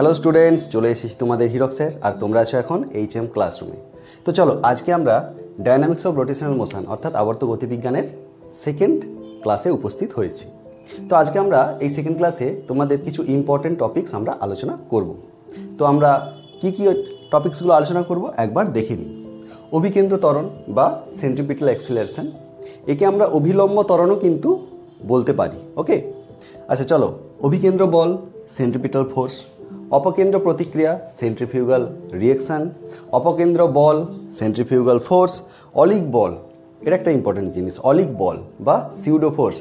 Hello students, চলে এসেছি তোমাদের হিরক স্যার, আর তোমরা আছো এখন HM ক্লাসরুমে। তো চলো, আজকে আমরা ডায়নামিক্স অফ রোটেশনাল মোশন অর্থাৎ আবর্ত গতিবিজ্ঞানের সেকেন্ড ক্লাসে উপস্থিত হয়েছি। তো আজকে আমরা এই সেকেন্ড ক্লাসে তোমাদের কিছু ইম্পর্টেন্ট টপিকস আমরা আলোচনা করব। তো আমরা কি কি টপিকসগুলো আলোচনা করব একবার দেখে নিই। অভিকেন্দ্র ত্বরণ বা সেন্ট্রিপিটাল অ্যাক্সিলারেশন, একে আমরা অভিলম্ব ত্বরণও কিন্তু বলতে পারি। ওকে, আচ্ছা চলো। অভিকেন্দ্র বল, সেন্ট্রিপিটাল ফোর্স। অপকেন্দ্র প্রতিক্রিয়া, সেন্ট্রিফিউগাল রিঅ্যাকশান। অপকেন্দ্র বল, সেন্ট্রিফিউগাল ফোর্স। অলিক বল, এটা একটা ইম্পর্টেন্ট জিনিস, অলিক বল বা সিউডো ফোর্স।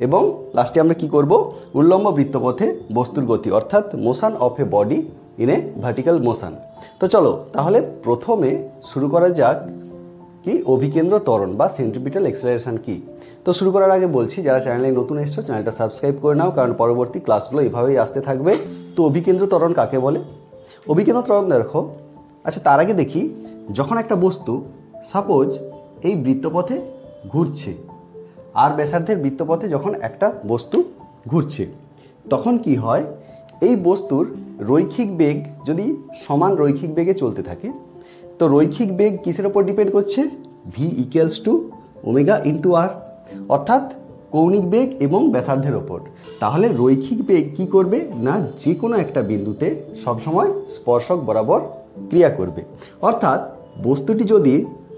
এবং লাস্টে আমরা কি করব, উল্লম্ব বৃত্তপথে বস্তুর গতি অর্থাৎ motion of A body in a vertical motion. তো চলো তাহলে প্রথমে শুরু করা যাক কি অভিকেন্দ্র ত্বরণ বা সেন্ট্রিপিটাল অ্যাক্সিলারেশন কি। তো শুরু করার আগে বলছি, যারা চ্যানেলে নতুন এসছো চ্যানেলটা সাবস্ক্রাইব করে নাও, কারণ পরবর্তী ক্লাসগুলো এইভাবেই আসতে থাকবে। তো অভিকেন্দ্র ত্বরণ কাকে বলে? অভিকেন্দ্র ত্বরণ দেখো, আচ্ছা তার আগে দেখি, যখন একটা বস্তু সাপোজ এই বৃত্তপথে ঘুরছে, আর ব্যাসার্ধের বৃত্তপথে যখন একটা বস্তু ঘুরছে, তখন কি হয়, এই বস্তুর রৈখিক বেগ যদি সমান রৈখিক বেগে চলতে থাকে, তো রৈখিক বেগ কিসের ওপর ডিপেন্ড করছে? v equals to omega into R, অর্থাৎ কৌণিক বেগ এবং ব্যাসার্ধের ওপর। তাহলে রৈখিক বেগ কি করবে না, যে কোনো একটা বিন্দুতে সবসময় স্পর্শক বরাবর ক্রিয়া করবে। অর্থাৎ বস্তুটি যদি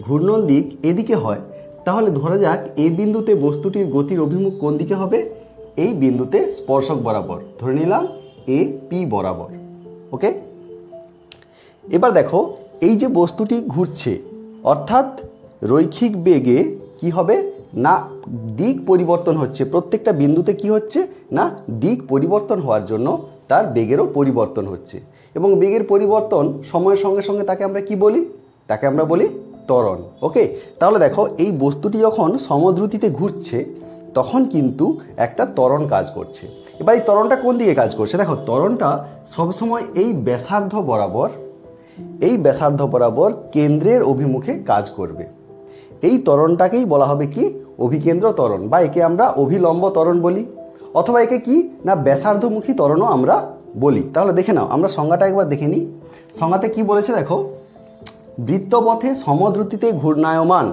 ঘূর্ণন দিক এদিকে হয়, তাহলে ধরা যাক এই বিন্দুতে বস্তুটির গতির অভিমুখ কোন দিকে হবে? এই বিন্দুতে স্পর্শক বরাবর, ধরে নিলাম এ পি বরাবর। ওকে, এবার দেখো এই যে বস্তুটি ঘুরছে, অর্থাৎ রৈখিক বেগে কি হবে না, দিক পরিবর্তন হচ্ছে। প্রত্যেকটা বিন্দুতে কি হচ্ছে না, দিক পরিবর্তন হওয়ার জন্য তার বেগেরও পরিবর্তন হচ্ছে। এবং বেগের পরিবর্তন সময়ের সঙ্গে সঙ্গে তাকে আমরা কি বলি? তাকে আমরা বলি ত্বরণ। ওকে, তাহলে দেখো এই বস্তুটি যখন সমদ্রুতিতে ঘুরছে, তখন কিন্তু একটা ত্বরণ কাজ করছে। এবার এই ত্বরণটা কোন দিকে কাজ করছে? দেখো ত্বরণটা সবসময় এই ব্যাসার্ধ বরাবর কেন্দ্রের অভিমুখে কাজ করবে। এই ত্বরণটাকেই বলা হবে কি অভিকেন্দ্র ত্বরণ, বা একে আমরা অভিলম্ব ত্বরণ বলি, অথবা একে কি না ব্যাসার্ধমুখী ত্বরণও আমরা বলি। তাহলে দেখে নাও, আমরা সংজ্ঞাটা একবার দেখে নিই। সংজ্ঞাতে কি বলেছে দেখো, বৃত্তপথে সমদ্রুতিতে ঘূর্ণায়মান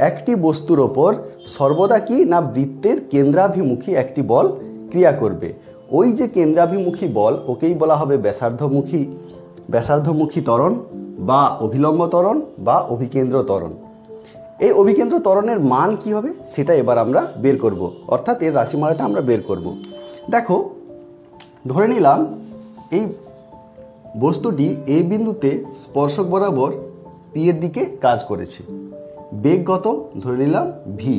একটি বস্তুর ওপর সর্বদা কি না বৃত্তের কেন্দ্রাভিমুখী একটি বল ক্রিয়া করবে। ওই যে কেন্দ্রাভিমুখী বল, ওকেই বলা হবে ব্যাসার্ধমুখী ত্বরণ বা অভিলম্ব ত্বরণ বা অভিকেন্দ্র ত্বরণ। এই অভিকেন্দ্র ত্বরণের মান কি হবে সেটা এবার আমরা বের করব, অর্থাৎ এর রাশিমালাটা আমরা বের করব। দেখো ধরে নিলাম এই বস্তুটি এই বিন্দুতে স্পর্শক বরাবর পি এর দিকে কাজ করেছে, বেগ কত ধরে নিলাম ভি।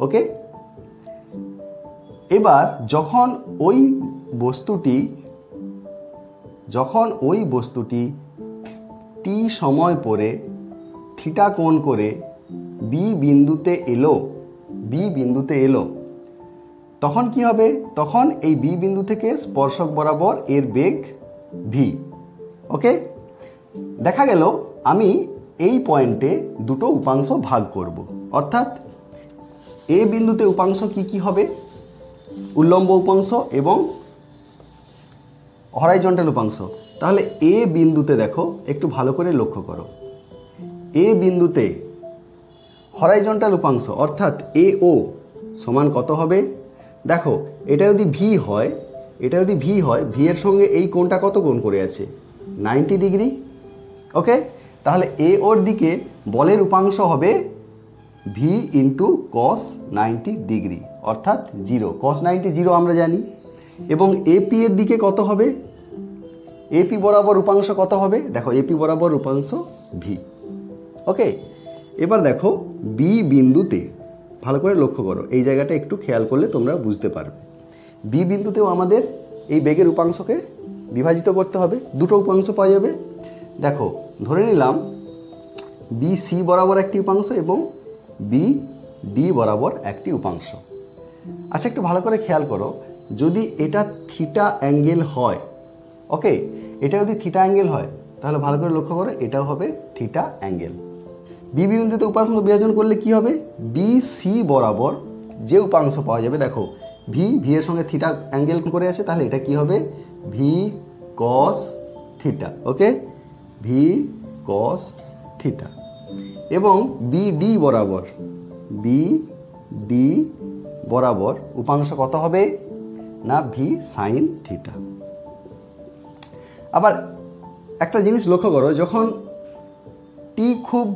ওকে, এবার যখন ওই বস্তুটি টি সময় পরে থিটা কোণ করে বি বিন্দুতে এলো, তখন কি হবে? তখন এই বি বিন্দু থেকে স্পর্শক বরাবর এর বেগ ভি। ওকে, দেখা গেল আমি এই পয়েন্টে দুটো উপাংশ ভাগ করব, অর্থাৎ এ বিন্দুতে উপাংশ কি হবে? উল্লম্ব উপাংশ এবং হরাইজন্টাল উপাংশ। তাহলে এ বিন্দুতে দেখো, একটু ভালো করে লক্ষ্য করো, এ বিন্দুতে হরাইজন্টাল উপাংশ অর্থাৎ এ ও সমান কত হবে? দেখো এটা যদি ভি হয়, ভি এর সঙ্গে এই কোণটা কত কোণ করে আছে? 90 ডিগ্রি। ওকে, তাহলে এ ওর দিকে বলের উপাংশ হবে ভি ইন্টু কস 90 ডিগ্রি, অর্থাৎ 0। কস 90 0 আমরা জানি। এবং এপি এর দিকে কত হবে? এপি বরাবর উপাংশ কত হবে? দেখো এপি বরাবর উপাংশ ভি। ওকে, এবার দেখো বি বিন্দুতে ভালো করে লক্ষ্য করো, এই জায়গাটা একটু খেয়াল করলে তোমরা বুঝতে পারবে। বি বিন্দুতেও আমাদের এই বেগের উপাংশকে বিভাজিত করতে হবে, দুটো উপাংশ পাওয়া যাবে। দেখো ধরে নিলাম বি সি বরাবর একটি উপাংশ এবং বি ডি বরাবর একটি উপাংশ। আচ্ছা একটু ভালো করে খেয়াল করো, যদি এটা থিটা অ্যাঙ্গেল হয়, ওকে, এটা যদি থিটা অ্যাঙ্গেল হয়, তাহলে ভালো করে লক্ষ্য করো এটাও হবে থিটা অ্যাঙ্গেল। বি বিন্দুতে উপাংশ বিভাজন করলে কি হবে? বি সি বরাবর যে উপাংশ পাওয়া যাবে, দেখো ভি এর সঙ্গে থিটা অ্যাঙ্গেল করে আছে, তাহলে এটা কি হবে? ভি কস থিটা, ওকে, ভি কস থিটা। এবং বিডি বরাবর, বিডি বরাবর উপাংশ কত হবে না ভি সাইন থিটা। আবার একটা জিনিস লক্ষ্য করো, যখন টি খুব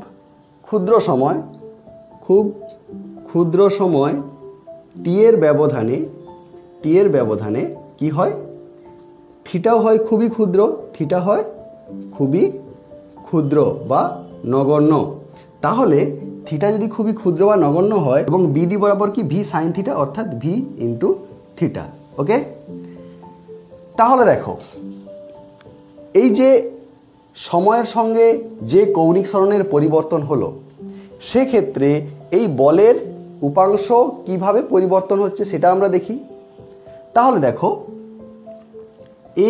ক্ষুদ্র সময় টি এর ব্যবধানে কি হয়, থিটাও হয় খুবই ক্ষুদ্র, থিটা হয় খুবই ক্ষুদ্র বা নগণ্য। তাহলে থিটা যদি খুবই ক্ষুদ্র বা নগণ্য হয় এবং বিডি বরাবর কি ভি সাইন থিটা অর্থাৎ ভি ইন্টু থিটা, ওকে। তাহলে দেখো, এই যে সময়ের সঙ্গে যে কৌণিক সরণের পরিবর্তন হলো, সেক্ষেত্রে এই বলের উপাংশ কিভাবে পরিবর্তন হচ্ছে সেটা আমরা দেখি। তাহলে দেখো,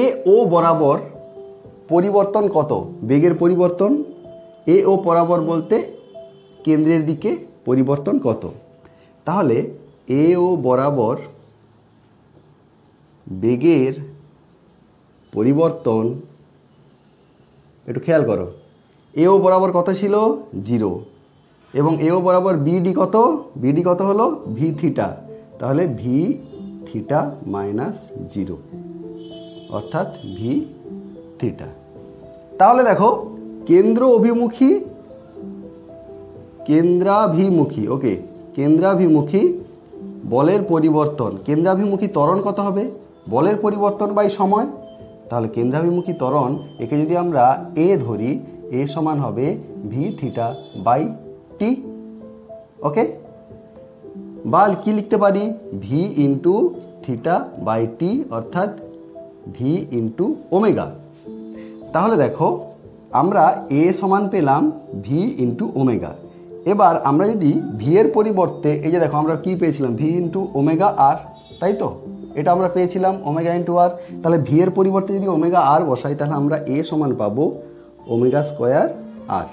এ ও বরাবর পরিবর্তন কত, বেগের পরিবর্তন, এ ও বরাবর বলতে কেন্দ্রের দিকে পরিবর্তন কত। তাহলে এ ও বরাবর বেগের পরিবর্তন, একটু খেয়াল করো, এ ও বরাবর কত ছিল 0, এবং এ ও বরাবর বিডি কত হলো ভি থিটা, তাহলে ভি থিটা মাইনাস 0 অর্থাৎ ভি থিটা। তাহলে দেখো, কেন্দ্রাভিমুখী ওকে, কেন্দ্রাভিমুখী বলের পরিবর্তন, কেন্দ্রাভিমুখী ত্বরণ কত হবে, বলের পরিবর্তন বাই সময়। তাহলে কেন্দ্রাভিমুখী ত্বরণ, একে যদি আমরা এ ধরি, এ সমান হবে ভি থিটা বাই টি, ওকে। বা কি লিখতে পারি, V into theta by T অর্থাৎ ভি ইন্টু ওমেগা। তাহলে দেখো, আমরা এ সমান পেলাম ভি ইন্টু ওমেগা। এবার আমরা যদি ভি এর পরিবর্তে, এই যে দেখো আমরা কি পেয়েছিলাম, ভি ইন্টু ওমেগা আর, তাই তো, এটা আমরা পেয়েছিলাম ওমেগা ইন্টু আর। তাহলে ভি এর পরিবর্তে যদি ওমেগা আর বসাই, তাহলে আমরা এ সমান পাবো ওমেগা স্কোয়ার আর,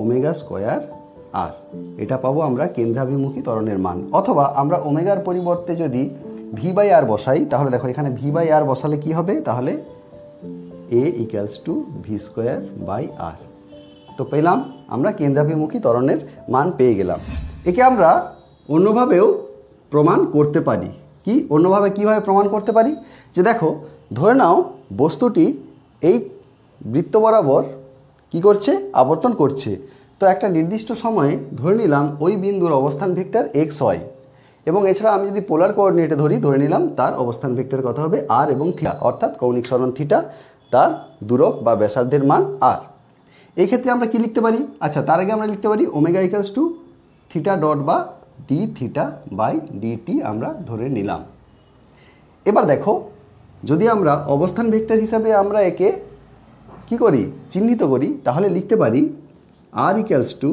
ওমেগা স্কোয়ার আর, এটা পাবো আমরা কেন্দ্রাভিমুখী ত্বরণের মান। অথবা আমরা ওমেগার পরিবর্তে যদি ভি বাই আর বসাই, তাহলে দেখো এখানে ভি বাই আর বসালে কি হবে, তাহলে A equals to V square by R. তো পেলাম আমরা কেন্দ্রাভিমুখী ত্বরণের মান পেয়ে গেলাম। একে আমরা অন্যভাবেও প্রমাণ করতে পারি। কি অন্যভাবে কীভাবে প্রমাণ করতে পারি, যে দেখো, ধরে নাও বস্তুটি এই বৃত্ত বরাবর কি করছে, আবর্তন করছে। তো একটা নির্দিষ্ট সময়ে ধরে নিলাম ওই বিন্দুর অবস্থান ভেক্টর এক্স ওয়াই, এবং এছাড়া আমি যদি পোলার কোঅর্ডিনেটে ধরে নিলাম তার অবস্থান ভেক্টর কত হবে আর এবং থিটা, অর্থাৎ কৌণিক সরণ থিটা, তার দূরক বা ব্যাসার্ধের মান আর। এই ক্ষেত্রে আমরা কি লিখতে পারি, আচ্ছা তার আগে আমরা লিখতে পারি omega equals to theta dot বা ডি থিটা বাই ডিটি আমরা ধরে নিলাম। এবার দেখো, যদি আমরা অবস্থান ভেক্টর হিসাবে আমরা একে কি করি, চিহ্নিত করি, তাহলে লিখতে পারি R equals to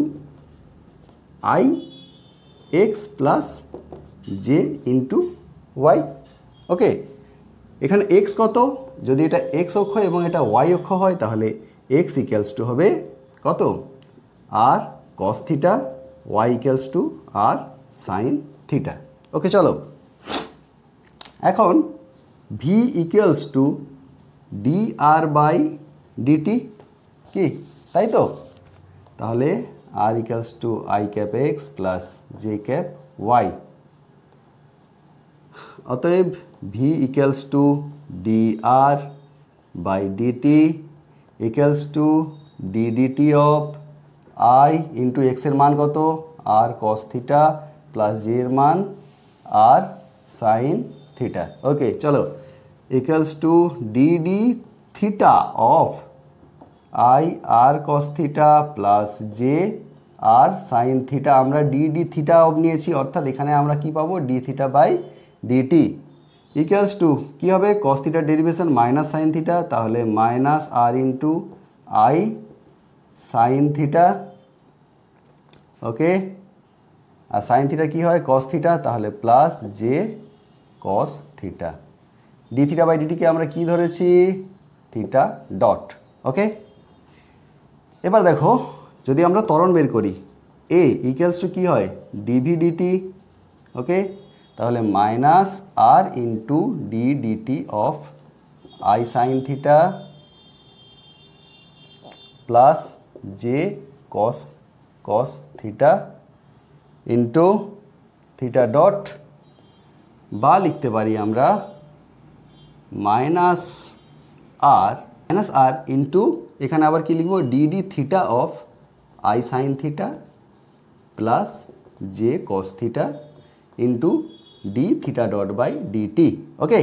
I X plus J into Y, okay. এখানে এক্স কত, যদি এটা এক্স অক্ষ এবং এটা ওয়াই অক্ষ হয়, তাহলে এক্স ইকুয়ালস টু হবে কত, R cos theta, Y equals to R sine theta, okay. চলো এখন V equals to D R by DT, কি তাই তো, তাহলে R equals to I cap X plus J cap Y. অতএব V equals to D R by DT equals to D DT of I into এক্সের মান কত, R cos theta plus J এর মান আর সাইন থিটা, ওকে। চলো, equals to D D theta of I R cos theta plus J R sine theta, আমরা D D theta of নিয়েছি, অর্থাৎ এখানে আমরা কি পাবো, D theta by DT equals to কী হবে, কস থিটার ডেরিভেশন মাইনাস সাইন থিটা, তাহলে minus R into I sine theta, okay. R sine theta কী হয়, কস থিটা, তাহলে plus J cos theta. D theta by ডিটিকে আমরা কি ধরেছি, থিটা ডট, ওকে। এবার দেখো, যদি আমরা ত্বরণ বের করি, এ ইকুয়ালস টু কী হয়, ডিভি ডিটি, ওকে। তাহলে minus R into D DT of I sine theta plus J cos theta into theta dot, বা লিখতে পারি আমরা মাইনাস আর ইন্টু এখানে আবার কি লিখব D D theta of I sine theta plus J cos theta into D theta dot by DT. Okay,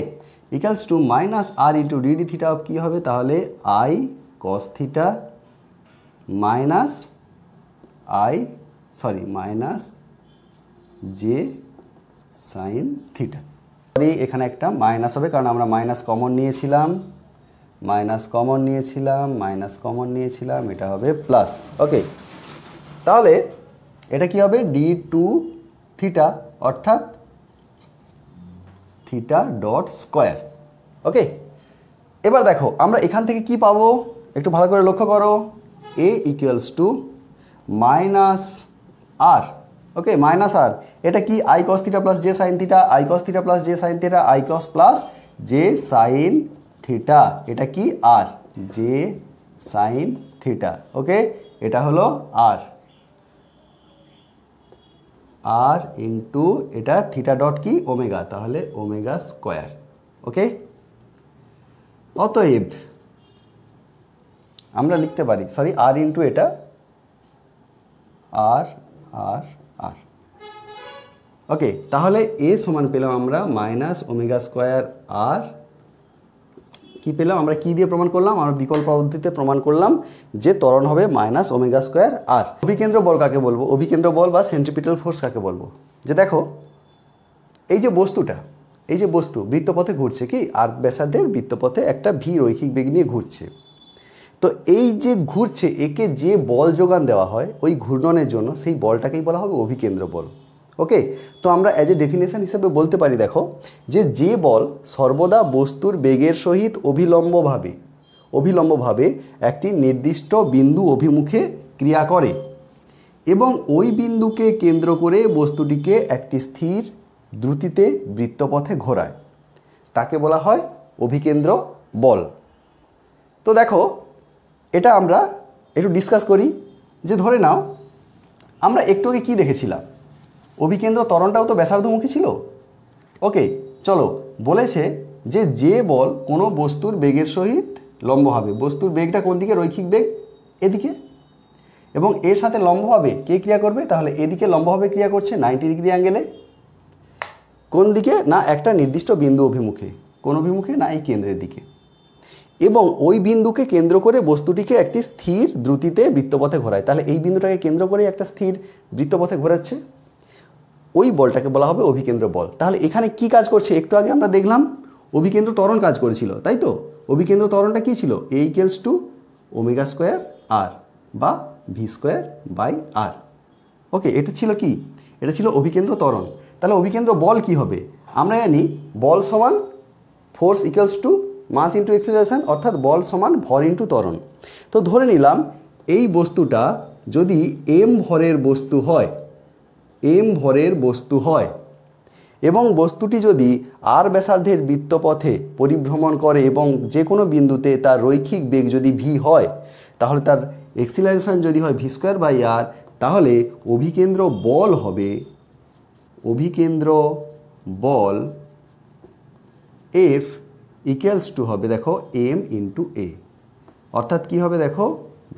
equals to minus R into D D theta of কী হবে তাহলে I cos theta minus minus J sine theta. এখানে একটা minus হবে কারণ আমরা minus common নিয়েছিলাম, এটা হবে প্লাস। ওকে, তাহলে এটা কি হবে ডি টু থিটা অর্থাৎ থিটা ডট স্কোয়ার। ওকে, এবার দেখো আমরা এখান থেকে কি পাবো একটু ভালো করে লক্ষ্য করো, A equals to minus R. Okay, minus R এটা কি I cos theta plus J sine theta, I cos theta plus J sine theta, I cos plus J sine theta, এটা কি R J sine theta. Okay, এটা হলো R into এটা theta dot কি omega, তাহলে omega square. Okay, অতএব আমরা লিখতে পারি আর ইন্টু এটা আর। ওকে, তাহলে এ সমান পেলাম আমরা মাইনাস ওমেগা স্কোয়ার আর, কি পেলাম আমরা কি দিয়ে প্রমাণ করলাম, আমরা বিকল্প পদ্ধতিতে প্রমাণ করলাম যে ত্বরণ হবে মাইনাস ওমেগা স্কোয়ার আর। অভিকেন্দ্র বল কাকে বলবো, অভিকেন্দ্র বল বা সেন্ট্রিপিটাল ফোর্স কাকে বলবো, যে দেখো এই যে বস্তু বৃত্তপথে ঘুরছে, কি আর ব্যাসার্ধের বৃত্তপথে একটা ভি রৈখিক বেগ নিয়ে ঘুরছে। তো এই যে ঘুরছে একে যে বল যোগান দেওয়া হয় ওই ঘূর্ণনের জন্য, সেই বলটাকেই বলা হবে অভিকেন্দ্র বল। ওকে, তো আমরা অ্যাজ এ ডেফিনেশন হিসেবে বলতে পারি দেখো যে বল সর্বদা বস্তুর বেগের সহিত অভিলম্বভাবে একটি নির্দিষ্ট বিন্দু অভিমুখে ক্রিয়া করে এবং ওই বিন্দুকে কেন্দ্র করে বস্তুটিকে একটি স্থির দ্রুতিতে বৃত্তপথে ঘোরায়, তাকে বলা হয় অভিকেন্দ্র বল। তো দেখো এটা আমরা একটু ডিসকাস করি, যে ধরে নাও আমরা একটু আগে কী দেখেছিলাম, অভিকেন্দ্র ত্বরণটাও তো ব্যাসার্ধমুখী ছিল। ওকে, চলো বলেছে যে বল কোনো বস্তুর বেগের সহিত লম্বভাবে, বস্তুর বেগটা কোন দিকে, রৈখিক বেগ এদিকে, এবং এর সাথে লম্বভাবে কে ক্রিয়া করবে, তাহলে এদিকে লম্বভাবে ক্রিয়া করছে 90 ডিগ্রি অ্যাঙ্গেলে, কোন দিকে না একটা নির্দিষ্ট বিন্দু অভিমুখে, কোন অভিমুখে না এই কেন্দ্রের দিকে, এবং ওই বিন্দুকে কেন্দ্র করে বস্তুটিকে একটি স্থির দ্রুতিতে বৃত্তপথে ঘোরায়। তাহলে এই বিন্দুটাকে কেন্দ্র করে একটা স্থির বৃত্তপথে ঘোরাচ্ছে, ওই বলটাকে বলা হবে অভিকেন্দ্র বল। তাহলে এখানে কি কাজ করছে, একটু আগে আমরা দেখলাম অভিকেন্দ্র ত্বরণ কাজ করেছিল, তাই তো। অভিকেন্দ্র ত্বরণটা কী ছিল, এ ইকুয়ালস টু ওমেগা স্কোয়ার আর বা ভি স্কোয়ার বাই আর। ওকে, এটা ছিল কি, এটা ছিল অভিকেন্দ্র ত্বরণ। তাহলে অভিকেন্দ্র বল কি হবে, আমরা জানি বল সমান force equals to mass into acceleration, অর্থাৎ বল সমান ভর ইন্টু ত্বরণ। তো ধরে নিলাম এই বস্তুটা যদি এম ভরের বস্তু হয় এবং বস্তুটি যদি আর ব্যাসার্ধের বৃত্তপথে পরিভ্রমণ করে এবং যে কোনো বিন্দুতে তার রৈখিক বেগ যদি ভি হয়, তাহলে তার এক্সিলারেশন যদি হয় ভি স্কোয়ার বাই আর, তাহলে অভিকেন্দ্র বল হবে এফ ইকুয়ালস টু হবে দেখো এম ইন্টু এ, অর্থাৎ কি হবে দেখো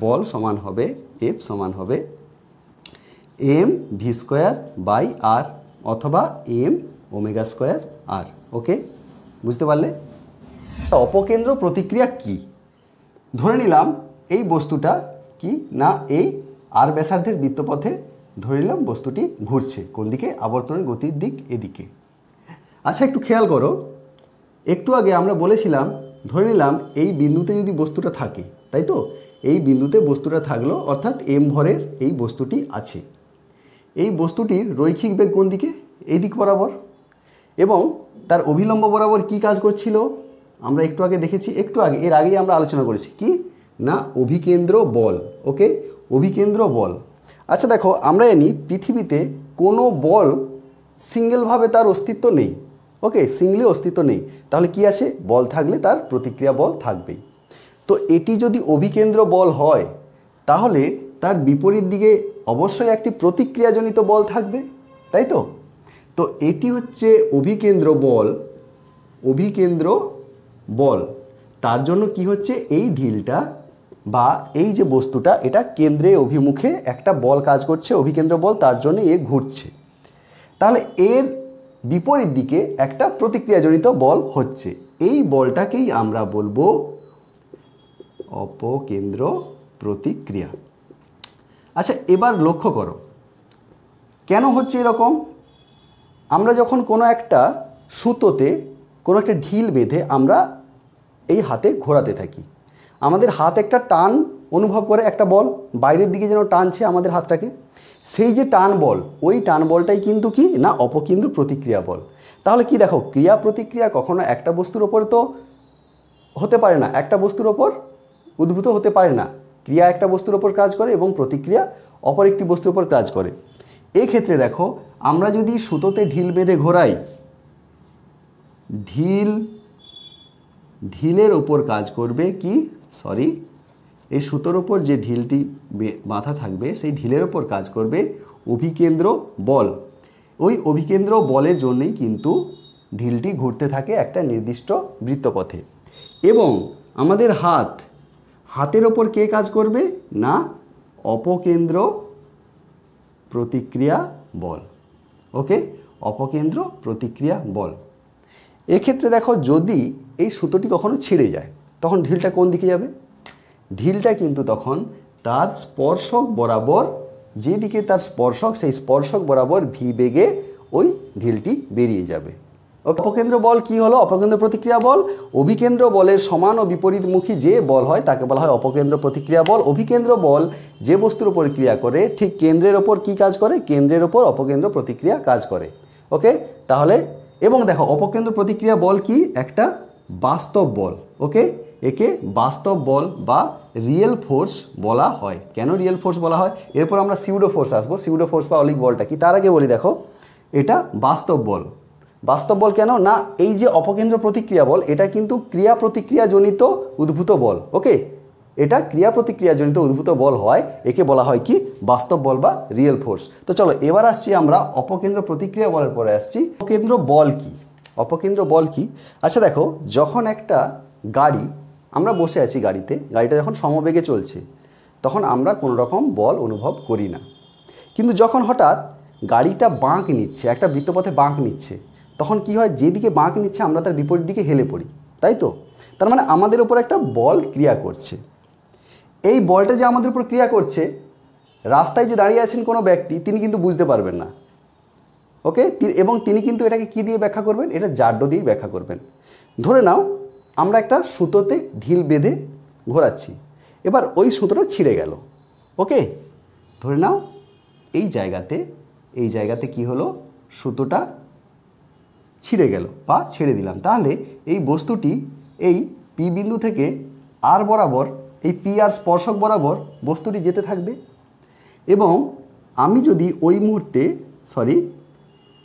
বল সমান হবে এফ সমান হবে এম ভি স্কোয়ার বাই আর অথবা এম ওমেগা স্কোয়ার আর। ওকে, বুঝতে পারলে। অপকেন্দ্র প্রতিক্রিয়া কি, ধরে নিলাম এই বস্তুটা কি না এই আর ব্যাসার্ধের বৃত্তপথে ধরে নিলাম বস্তুটি ঘুরছে কোন দিকে, আবর্তনের গতির দিক এদিকে। আচ্ছা একটু খেয়াল করো, একটু আগে আমরা বলেছিলাম ধরে নিলাম এই বিন্দুতে যদি বস্তুটা থাকে, তাই তো, এই বিন্দুতে বস্তুটা থাকলো অর্থাৎ এম ভরের এই বস্তুটি আছে, এই বস্তুটির রৈখিক বেগ কোন দিকে, এই দিক বরাবর, এবং তার অভিলম্ব বরাবর কি কাজ করছিল আমরা একটু আগে দেখেছি, এর আগেই আমরা আলোচনা করেছি কি না অভিকেন্দ্র বল। ওকে, অভিকেন্দ্র বল। আচ্ছা দেখো আমরা জানি পৃথিবীতে কোনো বল সিঙ্গেলভাবে তার অস্তিত্ব নেই। ওকে, সিঙ্গলি অস্তিত্ব নেই, তাহলে কি আছে? বল থাকলে তার প্রতিক্রিয়া বল থাকবেই। তো এটি যদি অভিকেন্দ্র বল হয় তাহলে তার বিপরীত দিকে অবশ্যই একটি প্রতিক্রিয়াজনিত বল থাকবে, তাই তো? তো এটি হচ্ছে অভিকেন্দ্র বল। অভিকেন্দ্র বল, তার জন্য কি হচ্ছে? এই ঢিলটা বা এই যে বস্তুটা, এটা কেন্দ্রে অভিমুখে একটা বল কাজ করছে, অভিকেন্দ্র বল, তার জন্য এ ঘুরছে। তাহলে এর বিপরীত দিকে একটা প্রতিক্রিয়াজনিত বল হচ্ছে, এই বলটাকেই আমরা বলবো অপকেন্দ্র প্রতিক্রিয়া। আচ্ছা, এবার লক্ষ্য করো কেন হচ্ছে এরকম। আমরা যখন কোনো একটা সুতোতে কোনো একটা ঢিল বেঁধে আমরা এই হাতে ঘোরাতে থাকি, আমাদের হাত একটা টান অনুভব করে, একটা বল বাইরের দিকে যেন টানছে আমাদের হাতটাকে, সেই যে টান বল, ওই টান বলটাই কিন্তু কি না অপকেন্দ্র প্রতিক্রিয়া বল। তাহলে কি দেখো, ক্রিয়া প্রতিক্রিয়া কখনো একটা বস্তুর ওপর তো হতে পারে না, একটা বস্তুর ওপর উদ্ভূত হতে পারে না। ক্রিয়া একটা বস্তুর ওপর কাজ করে এবং প্রতিক্রিয়া অপর একটি বস্তুর ওপর কাজ করে। এই ক্ষেত্রে দেখো, আমরা যদি সুতোতে ঢিল বেঁধে ঘোরাই, ঢিলের ওপর কাজ করবে কি, এই সুতোর ওপর যে ঢিলটি বাঁধা থাকবে সেই ঢিলের ওপর কাজ করবে অভিকেন্দ্র বল। ওই অভিকেন্দ্র বলের জন্যই কিন্তু ঢিলটি ঘুরতে থাকে একটা নির্দিষ্ট বৃত্তপথে। এবং আমাদের হাতের ওপর কে কাজ করবে না অপকেন্দ্র প্রতিক্রিয়া বল। ওকে, অপকেন্দ্র প্রতিক্রিয়া বল। এক্ষেত্রে দেখো, যদি এই সুতোটি কখনো ছিঁড়ে যায় তখন ঢিলটা কোন দিকে যাবে? ঢিলটা কিন্তু তখন তার স্পর্শক বরাবর, যেদিকে তার স্পর্শক সেই স্পর্শক বরাবর ভি বেগে ওই ঢিলটি বেরিয়ে যাবে। অপকেন্দ্র বল কি হলো? অপকেন্দ্র প্রতিক্রিয়া বল। অভিকেন্দ্র বলের সমান ও বিপরীতমুখী যে বল হয় তাকে বলা হয় অপকেন্দ্র প্রতিক্রিয়া বল। অভিকেন্দ্র বল যে বস্তুর উপর ক্রিয়া করে ঠিক কেন্দ্রের ওপর কি কাজ করে? কেন্দ্রের ওপর অপকেন্দ্র প্রতিক্রিয়া কাজ করে। ওকে, তাহলে এবং দেখো অপকেন্দ্র প্রতিক্রিয়া বল কি? একটা বাস্তব বল। ওকে, একে বাস্তব বল বা রিয়েল ফোর্স বলা হয়। কেন রিয়েল ফোর্স বলা হয়? এরপর আমরা সিউডো ফোর্স আসবো। সিউডো ফোর্স বা অলিক বলটা কি, তার আগে বলি দেখো, এটা বাস্তব বল। বাস্তব বল কেন না, এই যে অপকেন্দ্র প্রতিক্রিয়া বল এটা কিন্তু ক্রিয়া প্রতিক্রিয়া জনিত উদ্ভূত বল। ওকে, এটা ক্রিয়া প্রতিক্রিয়া জনিত উদ্ভূত বল হয়, একে বলা হয় কি বাস্তব বল বা রিয়েল ফোর্স। তো চলো এবার আসছি আমরা অপকেন্দ্র প্রতিক্রিয়া বলের পরে আসছি অপকেন্দ্র বল কি। অপকেন্দ্র বল কি? আচ্ছা দেখো, যখন একটা গাড়ি, আমরা বসে আছি গাড়িটা যখন সমবেগে চলছে তখন আমরা কোনো রকম বল অনুভব করি না। কিন্তু যখন হঠাৎ গাড়িটা বাঁক নিচ্ছে, একটা বৃত্তপথে বাঁক নিচ্ছে, তখন কি হয়? যেদিকে বাঁক নিচ্ছে আমরা তার বিপরীত দিকে হেলে পড়ি, তাই তো? তার মানে আমাদের উপর একটা বল ক্রিয়া করছে। এই বলটা যে আমাদের উপর ক্রিয়া করছে, রাস্তায় যে দাঁড়িয়ে আছেন কোনো ব্যক্তি, তিনি কিন্তু বুঝতে পারবেন না। ওকে, এবং তিনি কিন্তু এটাকে কি দিয়ে ব্যাখ্যা করবেন? এটা জাড্য দিয়েই ব্যাখ্যা করবেন। ধরে নাও আমরা একটা সুতোতে ঢিল বেঁধে ঘোরাচ্ছি, এবার ওই সুতোটা ছিঁড়ে গেল। ওকে, ধরে নাও এই জায়গাতে কি হলো? সুতোটা ছিঁড়ে গেল বা ছেড়ে দিলাম। তাহলে এই বস্তুটি এই পি বিন্দু থেকে আর বরাবর, এই পি আর স্পর্শক বরাবর বস্তুটি যেতে থাকবে। এবং আমি যদি ওই মুহূর্তে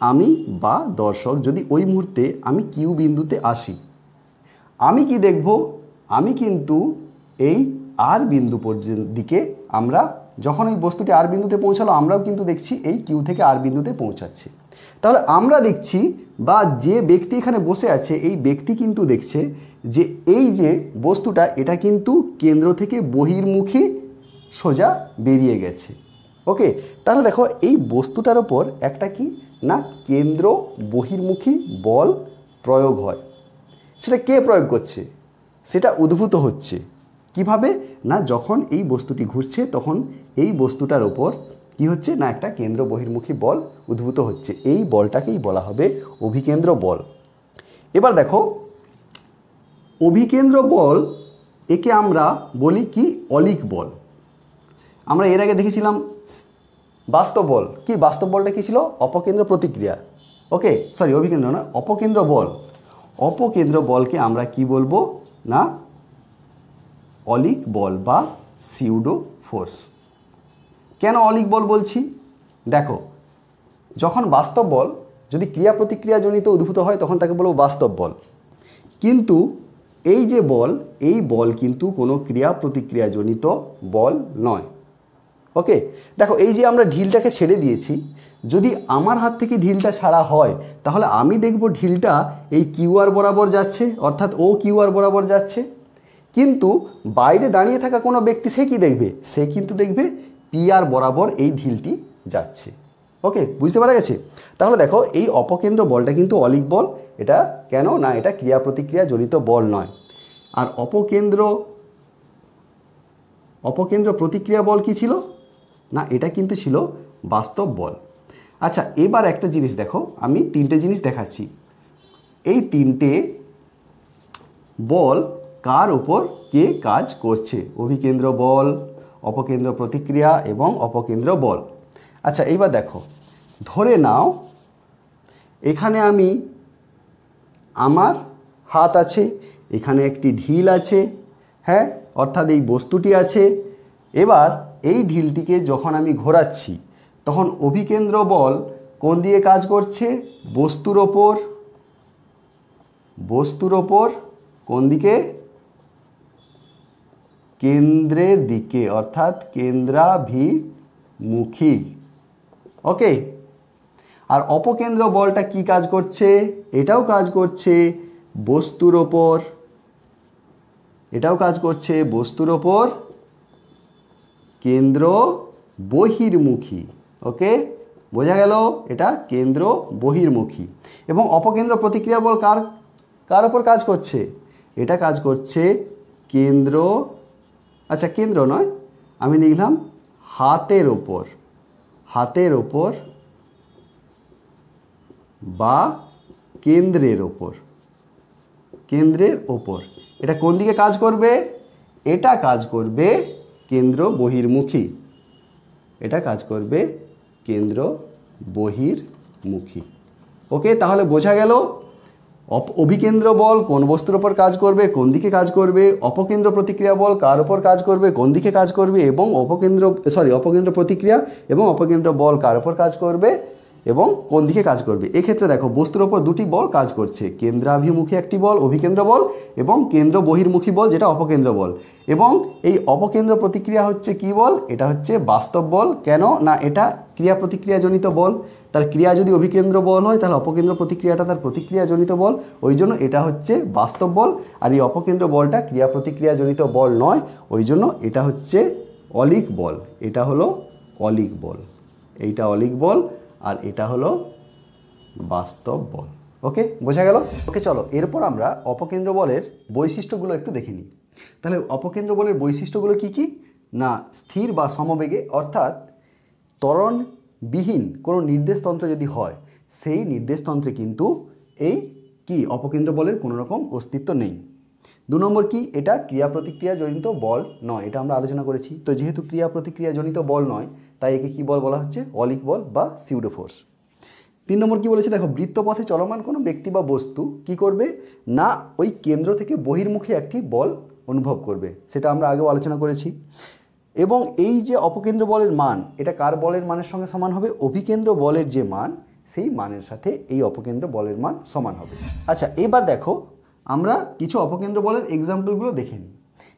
আমি বা দর্শক যদি ওই মুহূর্তে আমি কিউ বিন্দুতে আসি, আমি কি দেখব? আমি কিন্তু এই আর বিন্দু পর্যন্ত দিকে, আমরা যখন এই বস্তুটি আর বিন্দুতে পৌঁছালো আমরাও কিন্তু দেখছি এই কিউ থেকে আর বিন্দুতে পৌঁছাচ্ছে। তাহলে আমরা দেখছি বা যে ব্যক্তি এখানে বসে আছে এই ব্যক্তি কিন্তু দেখছে যে এই যে বস্তুটা এটা কিন্তু কেন্দ্র থেকে বহির্মুখী সোজা বেরিয়ে গেছে। ওকে, তাহলে দেখো এই বস্তুটার ওপর একটা কি না কেন্দ্র বহির্মুখী বল প্রয়োগ হয়। সেটা কে প্রয়োগ করছে? সেটা উদ্ভূত হচ্ছে কিভাবে না, যখন এই বস্তুটি ঘুরছে তখন এই বস্তুটার ওপর কি হচ্ছে না একটা কেন্দ্র বহির্মুখী বল উদ্ভূত হচ্ছে। এই বলটাকেই বলা হবে অভিকেন্দ্র বল। এবার দেখো অভিকেন্দ্র বল, একে আমরা বলি কি অলিক বল। আমরা এর আগে দেখেছিলাম বাস্তব বল। কি বাস্তব বলটা কি ছিল? অপকেন্দ্র প্রতিক্রিয়া। ওকে, অভিকেন্দ্র না, অপকেন্দ্র বল। অপকেন্দ্র বলকে আমরা কি বলবো না অলিক বল বা সিউডো ফোর্স। কেন অলিক বল বলছি? দেখো, যখন বাস্তব বল যদি ক্রিয়া প্রতিক্রিয়াজনিত উদ্ভূত হয় তখন তাকে বলবো বাস্তব বল। কিন্তু এই যে বল, এই বল কিন্তু কোনো ক্রিয়া প্রতিক্রিয়াজনিত বল নয়। ওকে, দেখো এই যে আমরা ঢিলটাকে ছেড়ে দিয়েছি, যদি আমার হাত থেকে ঢিলটা ছাড়া হয় তাহলে আমি দেখব ঢিলটা এই কিউআর বরাবর যাচ্ছে, অর্থাৎ ও কিউআর বরাবর যাচ্ছে। কিন্তু বাইরে দাঁড়িয়ে থাকা কোনো ব্যক্তি সে কি দেখবে, সে কিন্তু দেখবে পিআর বরাবর এই ঢিলটি যাচ্ছে। ওকে, বুঝতে পারা গেছে? তাহলে দেখো এই অপকেন্দ্র বলটা কিন্তু অলিক বল। এটা কেন না, এটা ক্রিয়া প্রতিক্রিয়া জনিত বল নয়। আর অপকেন্দ্র প্রতিক্রিয়া বল কি ছিল না, এটা কিন্তু ছিল বাস্তব বল। আচ্ছা, এবার একটা জিনিস দেখো, আমি তিনটে জিনিস দেখাচ্ছি। এই তিনটে বল কার উপর কে কাজ করছে, অভিকেন্দ্র বল, অপকেন্দ্র প্রতিক্রিয়া এবং অপকেন্দ্র বল। আচ্ছা, এইবার দেখো, ধরে নাও এখানে আমার হাত আছে, এখানে একটি ঢিল আছে, হ্যাঁ, অর্থাৎ এই বস্তুটি আছে। এবার এই ঢিলটিকে যখন আমি ঘোরাচ্ছি তখন অভিকেন্দ্র বল কোন দিকে কাজ করছে, বস্তুর ওপর, কোন দিকে, কেন্দ্রের দিকে, অর্থাৎ কেন্দ্রাভিমুখী। ওকে, আর অপকেন্দ্র বলটা কি কাজ করছে, এটাও কাজ করছে বস্তুর ওপর, কেন্দ্র বহির্মুখী। ওকে, বোঝা গেল, এটা কেন্দ্র বহির্মুখী। এবং অপকেন্দ্র প্রতিক্রিয়া বল কার ওপর কাজ করছে, এটা কাজ করছে কেন্দ্র নয়, আমি লিখলাম হাতের ওপর বা কেন্দ্রের ওপর। এটা কোন দিকে কাজ করবে, এটা কাজ করবে কেন্দ্র বহির্মুখী, ওকে, তাহলে বোঝা গেল অভিকেন্দ্র বল কোন বস্তুর ওপর কাজ করবে, কোন দিকে কাজ করবে, অপকেন্দ্র প্রতিক্রিয়া বল কার ওপর কাজ করবে, কোন দিকে কাজ করবে, এবং অপকেন্দ্র প্রতিক্রিয়া এবং অপকেন্দ্র বল কার ওপর কাজ করবে এবং কোন দিকে কাজ করবে। এক্ষেত্রে দেখো বস্তুর ওপর দুটি বল কাজ করছে, কেন্দ্রাভিমুখী একটি বল অভিকেন্দ্র বল এবং কেন্দ্র বহির্মুখী বল যেটা অপকেন্দ্র বল। এবং এই অপকেন্দ্র প্রতিক্রিয়া হচ্ছে কি বল, এটা হচ্ছে বাস্তব বল। কেন না, এটা ক্রিয়া প্রতিক্রিয়াজনিত বল, তার ক্রিয়া যদি অভিকেন্দ্র বল হয় তাহলে অপকেন্দ্র প্রতিক্রিয়াটা তার প্রতিক্রিয়াজনিত বল, ওই জন্য এটা হচ্ছে বাস্তব বল। আর এই অপকেন্দ্র বলটা ক্রিয়া প্রতিক্রিয়াজনিত বল নয়, ওই জন্য এটা হচ্ছে অলিক বল। এটা হলো অলিক বল, এইটা অলিক বল, আর এটা হলো বাস্তব বল। ওকে, বোঝা গেল? ওকে, চলো এরপর আমরা অপকেন্দ্র বলের বৈশিষ্ট্যগুলো একটু দেখে নিই। তাহলে অপকেন্দ্র বলের বৈশিষ্ট্যগুলো কি কি না, স্থির বা সমবেগে, অর্থাৎ ত্বরণবিহীন কোনো নির্দেশতন্ত্র যদি হয় সেই নির্দেশতন্ত্রে কিন্তু এই অপকেন্দ্র বলের কোনো রকম অস্তিত্ব নেই। 2 নম্বর কি, এটা ক্রিয়া প্রতিক্রিয়াজনিত বল নয়, এটা আমরা আলোচনা করেছি। তো যেহেতু ক্রিয়া প্রতিক্রিয়াজনিত বল নয় তাই একে কী বল বলা হচ্ছে, অলিক বল বা সিউডোফোর্স। 3 নম্বর কি বলেছে দেখো, বৃত্তপথে চলমান কোনো ব্যক্তি বা বস্তু কি করবে না, ওই কেন্দ্র থেকে বহির্মুখী একটি বল অনুভব করবে, সেটা আমরা আগেও আলোচনা করেছি। এবং এই যে অপকেন্দ্র বলের মান, এটা কার বলের মানের সঙ্গে সমান হবে, অভিকেন্দ্র বলের যে মান সেই মানের সাথে এই অপকেন্দ্র বলের মান সমান হবে। আচ্ছা, এবার দেখো আমরা কিছু অপকেন্দ্র বলের এক্সাম্পলগুলো দেখে নিই।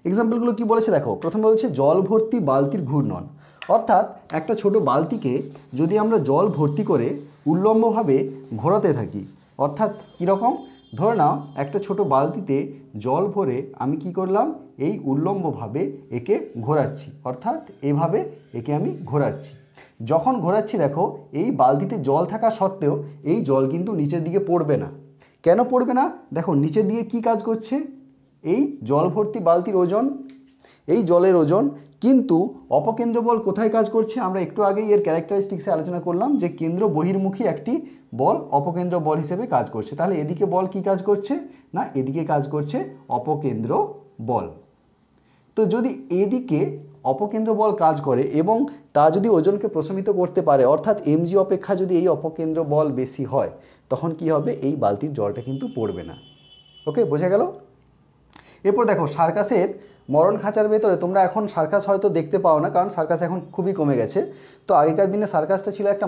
এক্সাম্পলগুলো কি বলেছে দেখো, প্রথমে বলেছে জল ভর্তি বালতির ঘূর্ণন, অর্থাৎ একটা ছোট বালতিকে যদি আমরা জল ভর্তি করে উল্লম্বভাবে ঘোরাতে থাকি, অর্থাৎ কীরকম, ধরে নাও একটা ছোট বালতিতে জল ভরে আমি কি করলাম, এই উল্লম্বভাবে একে ঘোরাচ্ছি, অর্থাৎ এভাবে একে আমি ঘোরাচ্ছি। যখন ঘোরাচ্ছি দেখো এই বালতিতে জল থাকা সত্ত্বেও এই জল কিন্তু নিচের দিকে পড়বে না। কেন পড়বে না, দেখো নিচের দিকে কি কাজ করছে, এই জল ভর্তি বালতির ওজন, এই জলের ওজন। কিন্তু অপকেন্দ্র বল কোথায় কাজ করছে, আমরা একটু আগেই এর ক্যারেক্টারিস্টিক্সে আলোচনা করলাম যে কেন্দ্র বহির্মুখী একটি বল অপকেন্দ্র বল হিসেবে কাজ করছে। তাহলে এদিকে বল কি কাজ করছে না, এদিকে কাজ করছে অপকেন্দ্র বল। তো যদি এদিকে অপকেন্দ্র বল কাজ করে এবং তা যদি ওজনকে প্রশমিত করতে পারে, অর্থাৎ mg অপেক্ষা যদি এই অপকেন্দ্র বল বেশি হয়, তখন কি হবে, এই বালতির জলটা কিন্তু পড়বে না। ওকে, বোঝা গেল? এরপর দেখো সার্কাসের মরণ খাঁচার ভেতরে তোমরা এখন সার্কাস হয়তো দেখতে পাও না, কারণ সার্কাস এখন খুবই কমে গেছে। তো আগেকার দিনে সার্কাসটা ছিল একটা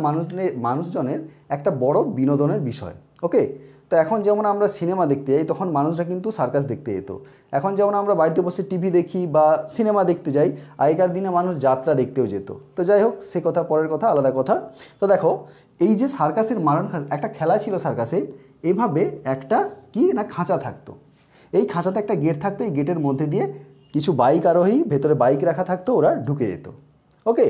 মানুষজনের একটা বড় বিনোদনের বিষয়। ওকে, তো এখন যেমন আমরা সিনেমা দেখতে যাই, তখন মানুষরা কিন্তু সার্কাস দেখতে যেত। এখন যেমন আমরা বাড়িতে বসে টিভি দেখি বা সিনেমা দেখতে যাই, আগেকার দিনে মানুষ যাত্রা দেখতেও যেত। তো যাই হোক, সে কথা পরের কথা, আলাদা কথা। তো দেখো, এই যে সার্কাসের মারণ খাঁচা, একটা খেলা ছিল সার্কাসে, এভাবে একটা কি না খাঁচা থাকতো। এই খাঁচাতে একটা গেট থাকতো, এই গেটের মধ্যে দিয়ে কিছু বাইক আরোহী, ভেতরে বাইক রাখা থাকতো, ওরা ঢুকে যেত। ওকে,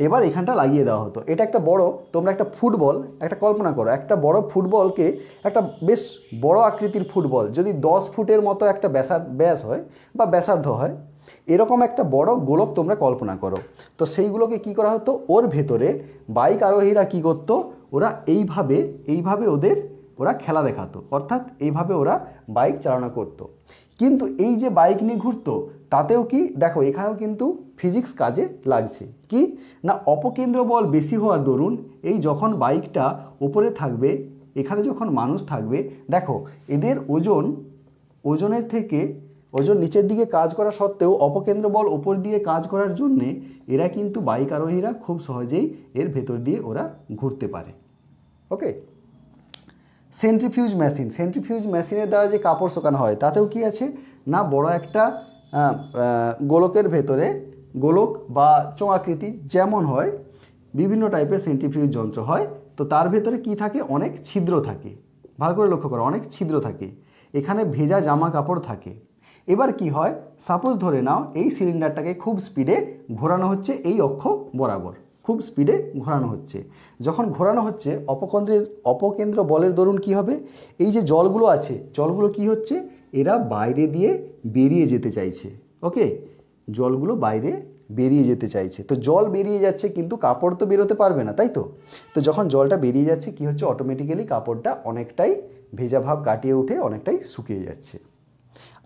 এবার এখানটা লাগিয়ে দেওয়া হতো। এটা একটা বড়, তোমরা একটা ফুটবল একটা কল্পনা করো, একটা বড় ফুটবলকে, একটা বেশ বড় আকৃতির ফুটবল যদি 10 ফুটের মতো একটা ব্যাস হয় বা ব্যাসার্ধ হয়, এরকম একটা বড় গোলক তোমরা কল্পনা করো। তো সেইগুলোকে কি করা হতো, ওর ভেতরে বাইক আরোহীরা কি করতো, ওরা এইভাবে ওরা খেলা দেখাতো, অর্থাৎ এইভাবে ওরা বাইক চালনা করতো। কিন্তু এই যে বাইক নিয়ে ঘুরতো, তাতেও কি দেখো, এখানেও কিন্তু ফিজিক্স কাজে লাগছে। কি না, অপকেন্দ্র বল বেশি হওয়ার দরুন এই যখন বাইকটা ওপরে থাকবে, এখানে যখন মানুষ থাকবে, দেখো এদের ওজনের থেকে ওজন নিচের দিকে কাজ করা সত্ত্বেও অপকেন্দ্র বল ওপর দিয়ে কাজ করার জন্যে এরা কিন্তু বাইক আরোহীরা খুব সহজেই এর ভেতর দিয়ে ওরা ঘুরতে পারে। ওকে, সেন্ট্রিফিউজ মেশিনের দ্বারা যে কাপড় শুকানো হয়, তাতেও কি আছে না, বড় একটা গোলকের ভেতরে, গোলক বা চোঙাকৃতি যেমন হয়, বিভিন্ন টাইপের সেন্ট্রিফিউজ যন্ত্র হয়। তো তার ভেতরে কি থাকে, অনেক ছিদ্র থাকে। ভালো করে লক্ষ্য করো, অনেক ছিদ্র থাকে। এখানে ভেজা জামা কাপড় থাকে। এবার কি হয়, সাপোজ ধরে নাও এই সিলিন্ডারটাকে খুব স্পিডে ঘোরানো হচ্ছে, এই অক্ষ বরাবর খুব স্পিডে ঘোরানো হচ্ছে। যখন ঘোরানো হচ্ছে, অপকেন্দ্র বলের দরুন কি হবে, এই যে জলগুলো আছে, জলগুলো কি হচ্ছে, এরা বাইরে দিয়ে বেরিয়ে যেতে চাইছে। ওকে, জলগুলো বাইরে বেরিয়ে যেতে চাইছে। তো জল বেরিয়ে যাচ্ছে, কিন্তু কাপড় তো বেরোতে পারবে না, তাই তো। তো যখন জলটা বেরিয়ে যাচ্ছে, কি হচ্ছে, অটোমেটিক্যালি কাপড়টা অনেকটাই ভেজা ভাব কাটিয়ে উঠে অনেকটাই শুকিয়ে যাচ্ছে।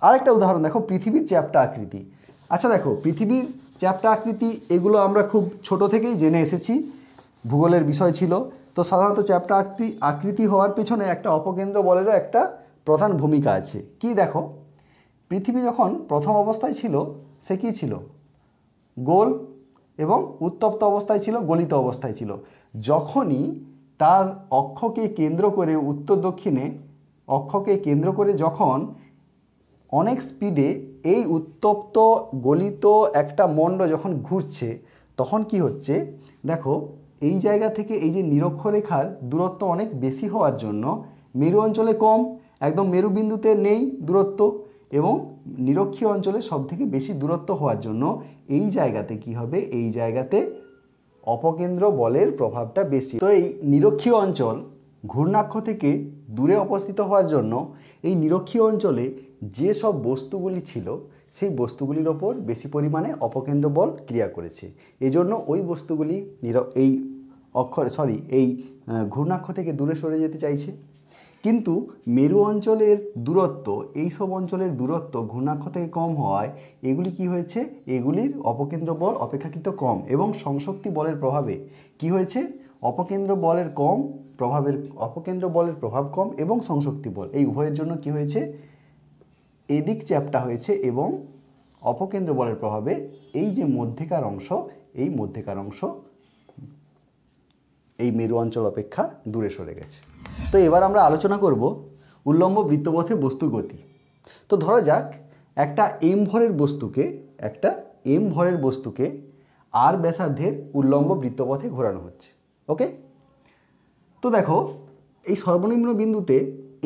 আরেকটা উদাহরণ দেখো, পৃথিবীর চ্যাপ্টা আকৃতি। আচ্ছা দেখো, পৃথিবীর চ্যাপ্টা আকৃতি, এগুলো আমরা খুব ছোট থেকেই জেনে এসেছি, ভূগোলের বিষয় ছিল। তো সাধারণত চ্যাপ্টা আকৃতি হওয়ার পেছনে একটা অপকেন্দ্র বলেরও একটা প্রধান ভূমিকা আছে। কি দেখো, পৃথিবী যখন প্রথম অবস্থায় ছিল, সে কী ছিল, গোল এবং উত্তপ্ত অবস্থায় ছিল, গলিত অবস্থায় ছিল। যখনই তার অক্ষকে কেন্দ্র করে, উত্তর দক্ষিণে অক্ষকে কেন্দ্র করে যখন অনেক স্পিডে এই উত্তপ্ত গলিত একটা মণ্ড যখন ঘুরছে, তখন কি হচ্ছে দেখো, এই জায়গা থেকে এই যে নিরক্ষরেখার দূরত্ব অনেক বেশি হওয়ার জন্য মেরু অঞ্চলে কম, একদম মেরুবিন্দুতে নেই দূরত্ব, এবং নিরক্ষীয় অঞ্চলে সবথেকে বেশি দূরত্ব হওয়ার জন্য এই জায়গাতে কি হবে, এই জায়গাতে অপকেন্দ্র বলের প্রভাবটা বেশি। তো এই নিরক্ষীয় অঞ্চল ঘূর্ণাক্ষ থেকে দূরে অবস্থিত হওয়ার জন্য এই নিরক্ষীয় অঞ্চলে যে সব বস্তুগুলি ছিল, সেই বস্তুগুলির ওপর বেশি পরিমাণে অপকেন্দ্র বল ক্রিয়া করেছে। এজন্য ওই বস্তুগুলি এই ঘূর্ণাক্ষ থেকে দূরে সরে যেতে চাইছে। কিন্তু মেরু অঞ্চলের দূরত্ব, এই সব অঞ্চলের দূরত্ব ঘূর্ণাক্ষ থেকে কম হওয়ায় এগুলি কি হয়েছে, এগুলির অপকেন্দ্র বল অপেক্ষাকৃত কম, এবং সংশক্তি বলের প্রভাবে কি হয়েছে, অপকেন্দ্র বলের প্রভাব কম এবং সংশক্তি বল এই উভয়ের জন্য কি হয়েছে, এদিক চ্যাপ্টা হয়েছে, এবং অপকেন্দ্র বলের প্রভাবে এই যে মধ্যেকার অংশ, এই মধ্যেকার অংশ এই মেরু অঞ্চল অপেক্ষা দূরে সরে গেছে। তো এবার আমরা আলোচনা করব উল্লম্ব বৃত্তপথে বস্তুর গতি। তো ধরা যাক একটা এম ভরের বস্তুকে আর ব্যাসার্ধের উল্লম্ব বৃত্তপথে ঘোরানো হচ্ছে। ওকে, তো দেখো এই সর্বনিম্ন বিন্দুতে,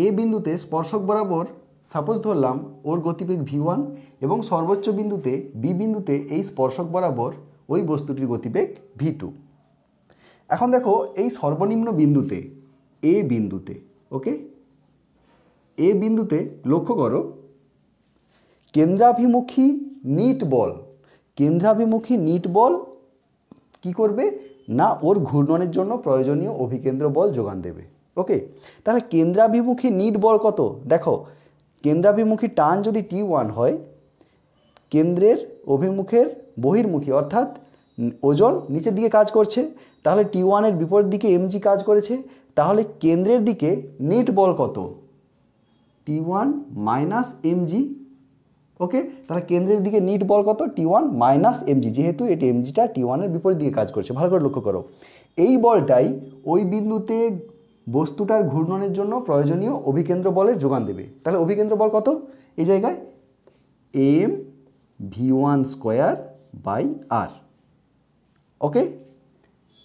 এ বিন্দুতে স্পর্শক বরাবর সাপোজ ধরলাম ওর গতিবেগ v1, এবং সর্বোচ্চ বিন্দুতে বি বিন্দুতে এই স্পর্শক বরাবর ওই বস্তুটির গতিবেগ v2। এখন দেখো এই সর্বনিম্ন বিন্দুতে, এ বিন্দুতে লক্ষ্য করো, কেন্দ্রাভিমুখী নিট বল কি করবে না, ওর ঘূর্ণনের জন্য প্রয়োজনীয় অভিকেন্দ্র বল যোগান দেবে। ওকে, তাহলে কেন্দ্রাভিমুখী নিট বল কত, দেখো কেন্দ্রাভিমুখী টান যদি T1 হয়, কেন্দ্রের অভিমুখের বহির্মুখী অর্থাৎ ওজন নিচের দিকে কাজ করছে, তাহলে T1 এর বিপরীত দিকে mg কাজ করেছে, তাহলে কেন্দ্রের দিকে নিট বল কত, T1 - mg। ওকে, তাহলে কেন্দ্রের দিকে নিট বল কত? T1 মাইনাস এমজি, যেহেতু এটি এমজিটা T1-এর বিপরীত দিকে কাজ করছে। ভালো করে লক্ষ্য করো, এই বলটাই ওই বিন্দুতে বস্তুটার ঘূর্ণনের জন্য প্রয়োজনীয় অভিকেন্দ্র বলের যোগান দেবে। তাহলে অভিকেন্দ্র বল কত এই জায়গায়? mv1²/r। ওকে,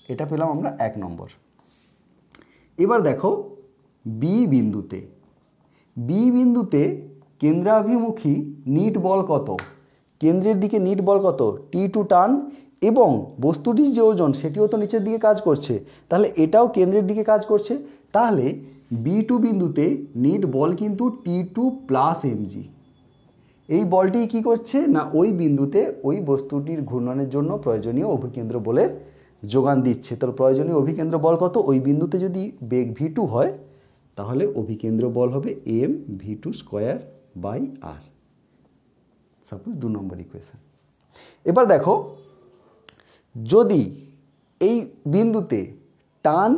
এটা পেলাম আমরা 1 নম্বর। এবার দেখো বি বিন্দুতে কেন্দ্রাভিমুখী নিট বল কত? কেন্দ্রের দিকে নিট বল কত? T2 টান, এবং বস্তুটির যে ওজন সেটিও তো নিচের দিকে কাজ করছে, তাহলে এটাও কেন্দ্রের দিকে কাজ করছে। তাহলে B2 বিন্দুতে নিট বল কিন্তু T2 প্লাস mg। এই বলটি কি করছে না ওই বিন্দুতে ওই বস্তুটির ঘূর্ণনের জন্য প্রয়োজনীয় অভিকেন্দ্র বলের যোগান দিচ্ছে। তো প্রয়োজনীয় অভিকেন্দ্র বল কত? ওই বিন্দুতে যদি বেগ v2 হয় তাহলে অভিকেন্দ্র বল হবে mv2²/r। সাপোজ 2 নম্বর ইকুয়েশন। এবার দেখো যদি এই বিন্দুতে টান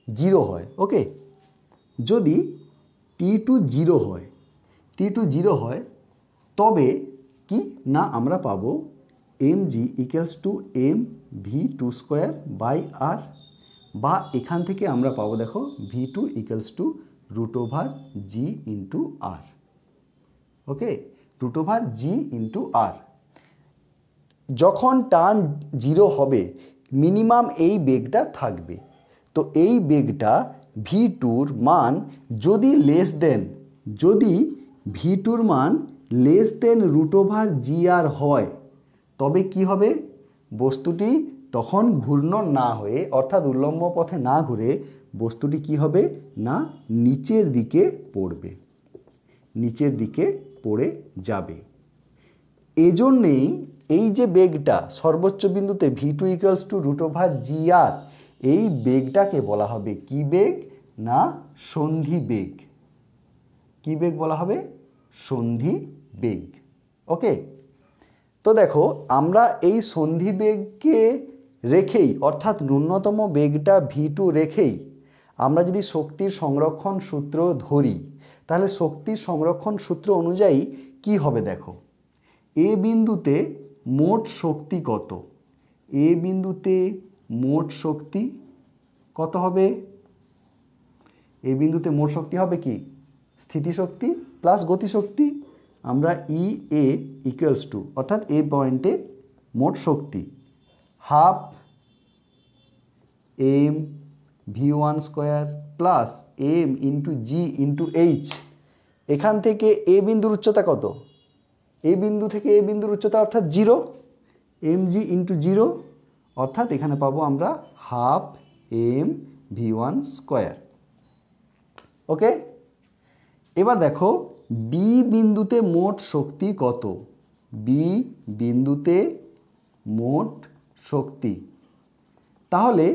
0 হয়, ওকে, যদি T2 0 হয় তবে কি না আমরা পাবো mg = mv2²/r, বা এখান থেকে আমরা পাবো দেখো v2 = √g × r। ওকে, √g × r। যখন টান 0 হবে মিনিমাম এই বেগটা থাকবে। তো এই বেগটা v2-র মান যদি v2-র মান √gr হয় তবে কি হবে? বস্তুটি তখন ঘূর্ণন না হয়ে অর্থাৎ উল্লম্ব পথে না ঘুরে বস্তুটি কি হবে না নিচের দিকে পড়ে যাবে। এজন্যেই এই যে বেগটা সর্বোচ্চ বিন্দুতে v2 = √gr, এই বেগটাকে বলা হবে কি বেগ না সন্ধি বেগ। কি বেগ বলা হবে? সন্ধি বেগ। ওকে, তো দেখো আমরা এই সন্ধি বেগকে রেখেই অর্থাৎ ন্যূনতম বেগটা v2 রেখেই আমরা যদি শক্তির সংরক্ষণ সূত্র ধরি তাহলে শক্তির সংরক্ষণ সূত্র অনুযায়ী কি হবে দেখো, এ বিন্দুতে মোট শক্তি কত? এ বিন্দুতে মোট শক্তি কত হবে? এ বিন্দুতে মোট শক্তি হবে কি? স্থিতিশক্তি প্লাস গতিশক্তি। আমরা EA = অর্থাৎ এ পয়েন্টে মোট শক্তি ½ mv1² plus m × g × h। এখান থেকে এ বিন্দুর উচ্চতা কত? এই বিন্দু থেকে এই বিন্দুর উচ্চতা অর্থাৎ 0, mg × 0, অর্থাৎ এখানে পাবো আমরা ½ mv1²। ওকে, এবার দেখো বি বিন্দুতে মোট শক্তি কত? বি বিন্দুতে মোট শক্তি, তাহলে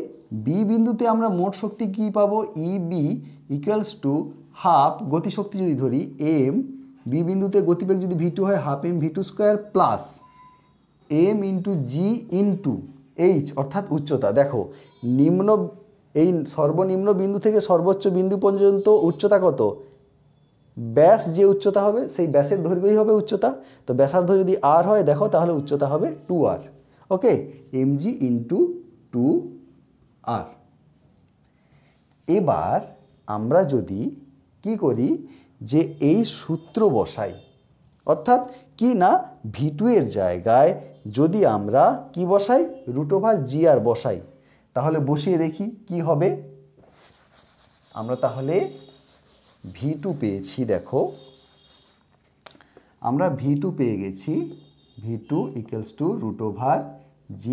বি বিন্দুতে আমরা মোট শক্তি কি পাবো? EB = ½ গতিশক্তি যদি ধরি m, বি বিন্দুতে গতিবেগ যদি v2 হয় ½ mv2² plus m × g × h অর্থাৎ উচ্চতা। দেখো এই সর্বনিম্ন বিন্দু থেকে সর্বোচ্চ বিন্দু পর্যন্ত উচ্চতা কত? ব্যাস যে উচ্চতা হবে সেই ব্যাসের দৈর্ঘ্যই হবে উচ্চতা। তো ব্যাসার্ধ যদি r হয় দেখো তাহলে উচ্চতা হবে 2r। ওকে, mg × 2r। এবার আমরা যদি কি করি যে এই সূত্র বসাই, অর্থাৎ কি না v2 এর জায়গায় যদি আমরা কি বসাই √gr বসাই, তাহলে বসিয়ে দেখি কি হবে। আমরা তাহলে v2 পেয়েছি, দেখো আমরা v2 পেয়ে গেছি v2 = √g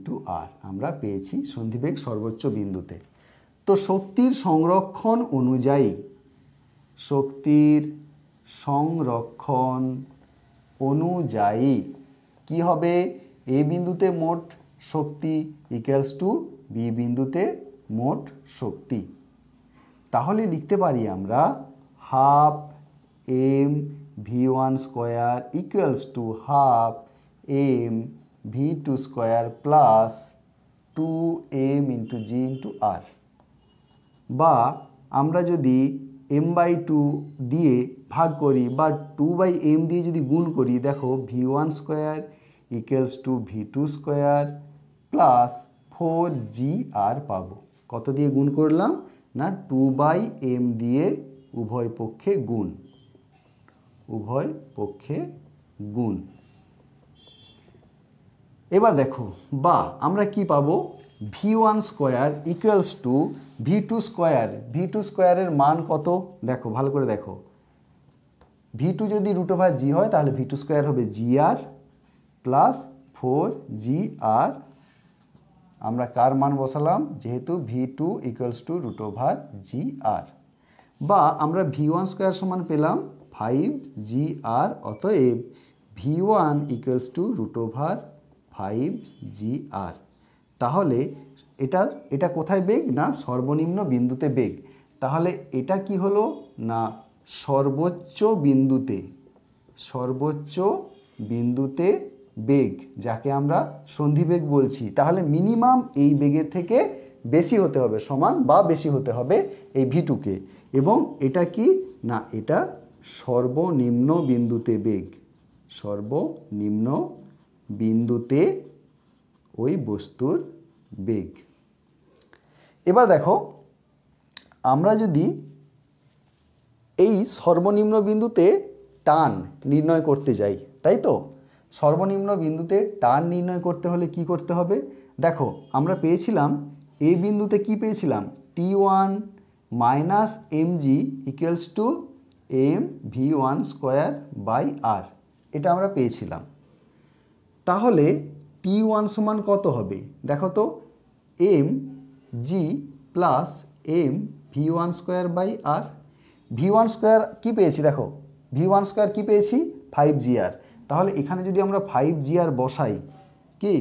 × r। আমরা পেয়েছি সন্ধিবেগ সর্বোচ্চ বিন্দুতে। তো শক্তির সংরক্ষণ অনুযায়ী কি হবে? এ বিন্দুতে মোট শক্তি = বি বিন্দুতে মোট শক্তি। তাহলে লিখতে পারি আমরা ½ mv1² = ½ mv2² plus 2m × g × r, বা আমরা যদি m/2 দিয়ে ভাগ করি বা 2/m দিয়ে যদি গুণ করি, দেখো v1 square equals to v2 square plus 4gr পাবো। কত দিয়ে গুণ করলাম না 2/m দিয়ে উভয় পক্ষে গুণ, উভয় পক্ষে গুণ। এবার দেখো বা আমরা কি পাবো v1 square equals to v2 square. v2 স্কোয়ারের মান কত দেখো, ভালো করে দেখো, v2 যদি √g হয় তাহলে v2 স্কোয়ার হবে gr প্লাস 4gr। আমরা কার মান বসালাম, যেহেতু v2 ইকুয়ালস টু √gr। বা আমরা v1 স্কোয়ার সমান পেলাম 5gr, অতএব v1 ইকুয়ালস টু √5gr। তাহলে এটা কোথায় বেগ না সর্বনিম্ন বিন্দুতে বেগ। তাহলে এটা কি হলো না সর্বোচ্চ বিন্দুতে বেগ, যাকে আমরা সন্ধিবেগ বলছি। তাহলে মিনিমাম এই বেগের থেকে বেশি হতে হবে, সমান বা বেশি হতে হবে এই v2কে। এবং এটা কি না এটা সর্বনিম্ন বিন্দুতে বেগ, সর্বনিম্ন বিন্দুতে ওই বস্তুর বেগ। এবার দেখো আমরা যদি এই সর্বনিম্ন বিন্দুতে টান নির্ণয় করতে যাই, তাই তো সর্বনিম্ন বিন্দুতে টান নির্ণয় করতে হলে কি করতে হবে, দেখো আমরা পেয়েছিলাম এই বিন্দুতে কি পেয়েছিলাম t1 minus mg equals to mv1 square by r, এটা আমরা পেয়েছিলাম। তাহলে t1 সমান কত হবে দেখো তো mg plus mv1 square by r। v1 square কী পেয়েছি দেখো, v1 স্কোয়ার কী পেয়েছি 5gr। তাহলে এখানে যদি আমরা 5gr বসাই কি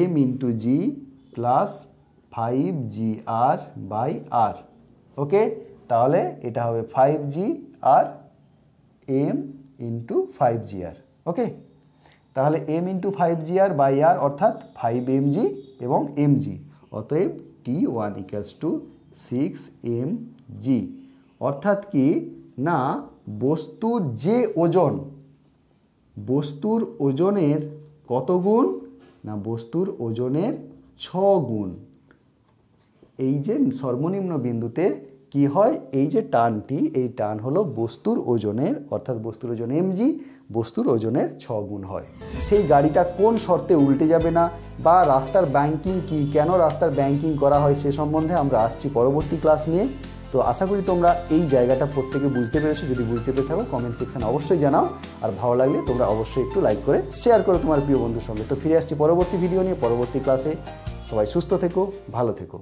m into G plus 5gr by r, okay. তাহলে এটা হবে 5gr m ইন্টু 5gr, ওকে। তাহলে m into 5gr by r অর্থাৎ 5mg এবং mg, অতএব t1 ইকুয়ালস টু 6mg। অর্থাৎ কি না বস্তুর যে ওজন, বস্তুর ওজনের কত গুণ না বস্তুর ওজনের 6 গুণ। এই যে সর্বনিম্ন বিন্দুতে কি হয়, এই যে টানটি, এই টান হলো বস্তুর ওজনের, অর্থাৎ বস্তুর ওজন mg, বস্তুর ওজনের 6 গুণ হয়। সেই গাড়িটা কোন শর্তে উল্টে যাবে না বা রাস্তার ব্যাংকিং কি, কেন রাস্তার ব্যাংকিং করা হয় সে সম্বন্ধে আমরা আসছি পরবর্তী ক্লাস নিয়ে। তো আশা করি তোমরা এই জায়গাটা প্রত্যেকে বুঝতে পেরেছো। যদি বুঝতে পেরে থাকো কমেন্ট সেকশানে অবশ্যই জানাও, আর ভালো লাগলে তোমরা অবশ্যই একটু লাইক করে শেয়ার করো তোমার প্রিয় বন্ধুর সঙ্গে। তো ফিরে আসছি পরবর্তী ভিডিও নিয়ে পরবর্তী ক্লাসে। সবাই সুস্থ থেকো, ভালো থেকো।